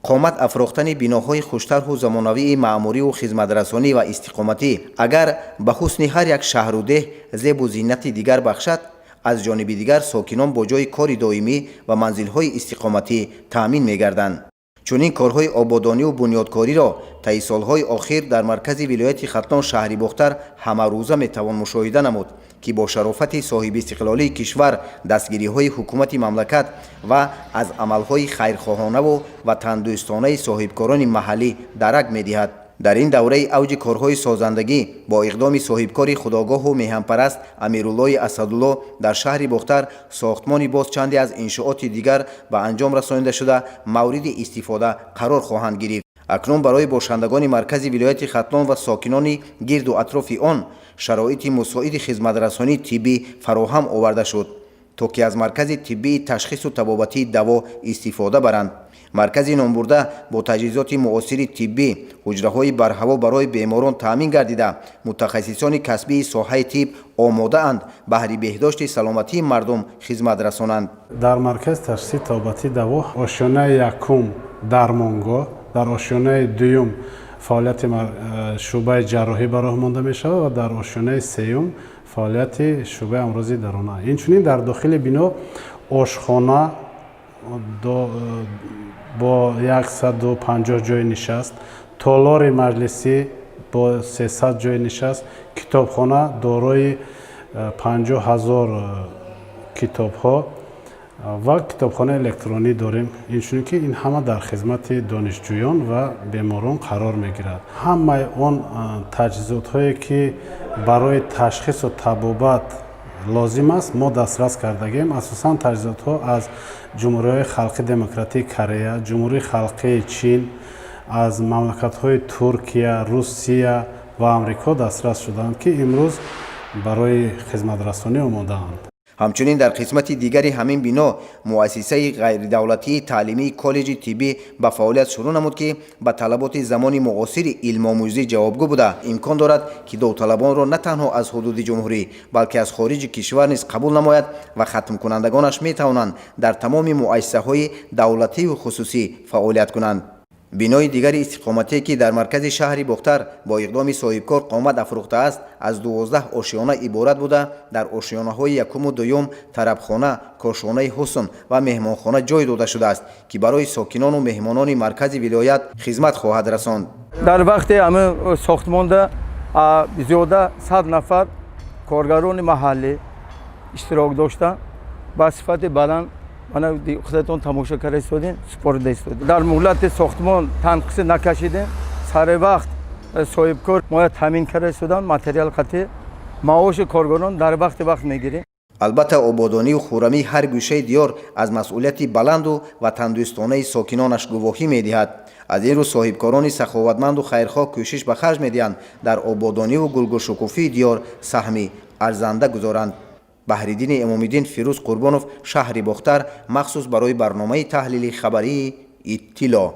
қомат афрохтани биноҳои хуштарҳу замонавии маъмурию хизматрасонӣ ва истиқоматӣ агар ба ҳусни ҳар як шаҳру деҳ зебу зиннати дигар бахшад, аз ҷониби дигар сокинон бо ҷои кори доимӣ ва манзилҳои истиқоматӣ таъмин мегарданд. чунин корҳои ободониву бунёдкориро таи солҳои охир дар маркази вилояти Хатлон шаҳри Бохтар ҳамарӯза метавон мушоҳида намуд, ки бо шарофати соҳибистиқлолии кишвар, дастгириҳои ҳукумати мамлакат ва аз амалҳои хайрхоҳонаву ватандӯстонаи соҳибкорони маҳаллӣ дарак медиҳад. дар ин давраи авҷи корҳои созандагӣ бо иқдоми соҳибкори худогоҳу меҳанпараст Амируллои Асадулло дар шаҳри Бохтар сохтмони боз чанде аз иншооти дигар ба анҷом расонида шуда мавриди истифода қарор хоҳанд гирифт. акнун барои бошандагони маркази вилояти Хатлон ва сокинони гирду атрофи он шароити мусоиди хизматрасонии тиббӣ фароҳам оварда шуд, то ки аз маркази тиббии ташхису табобатии даво истифода баранд. маркази номбурда бо таҷҳизоти муосири тиббӣ, ҳуҷраҳои барҳаво барои беморон таъмин гардида, мутахассисони касбии соҳаи тиб омодаанд баҳри беҳдошти саломатии мардум хизмат расонанд. дар маркази ташхиси табобатии даво ошёнаи якум дармонгоҳ, дар ошёнаи дуюм фаъолияти шӯъбаи ҷарроҳӣ ба роҳ монда мешавад ва дар ошёнаи сеюм фаъолияти шӯъбаи амрози дарона. инчунин дар дохили бино ошхона бо 150 ҷои нишаст, толори маҷлисӣ бо 300 ҷои нишаст, китобхона дорои 50 000 китобҳо ва китобхонаи электронӣ дорем. инчунин ки ин ҳама дар хизмати донишҷӯён ва беморон қарор мегирад. ҳамаи он таҷҳизотҳое ки барои ташхису табобат лозим аст мо дастрас кардагем. асосан таҷҳизотҳо аз ҷумҳуриҳои халқи демократии Корея, ҷумҳурии халқии Чин, аз мамлакатҳои Туркия, Русия ва Амрико дастрас шуданд, ки имрӯз барои хизматрасонӣ омодаанд. ҳамчунин дар қисмати дигари ҳамин бино муассисаи ғайридавлатии таълимии коллеҷи тиббӣ ба фаъолият шурӯъ намуд, ки ба талаботи замони муосири илмомӯзӣ ҷавобгӯ буда имкон дорад, ки довталабонро на танҳо аз ҳудуди ҷумҳурӣ, балки аз хориҷи кишвар низ қабул намояд ва хатмкунандагонаш метавонанд дар тамоми муассисаҳои давлативу хусусӣ фаъолият кунанд. бинои дигари истиқоматие ки дар маркази шаҳри Бохтар бо иқдоми соҳибкор қомат афрӯхтааст, аз 12 ошёна иборат буда, дар ошёнаҳои якуму дуюм тарабхона, кошонаи ҳусн ва меҳмонхона ҷой дода шудааст, ки барои сокинону меҳмонони маркази вилоят хизмат хоҳад расонд. дар вақти ҳамин сохтмонда зиёда 100 нафар коргарони маҳаллӣ иштирок доштанд. ба сифати баланд мана худатон тамошо карда истодем, супорида истодем. дар муҳлати сохтмон танқиси накашидем. сари вақт соҳибкор моя таъмин карда истодан, материал қатъӣ, маоши коргарон дар вақти вақт мегирем. албатта ободонию хӯрамии ҳар гӯшаи диёр аз масъулияти баланду ватандӯстонаи сокинонаш гувоҳӣ медиҳад. аз ин рӯ соҳибкорони саховатманду хайрхоҳ кӯшиш ба харҷ медиҳанд дар ободониву гулгушукуфии диёр саҳми арзанда гузоранд. баҳриддини эмомиддин, Фирӯз Қурбонов, шаҳри Бохтар, махсус барои барномаи таҳлили хабарии иттилоъ.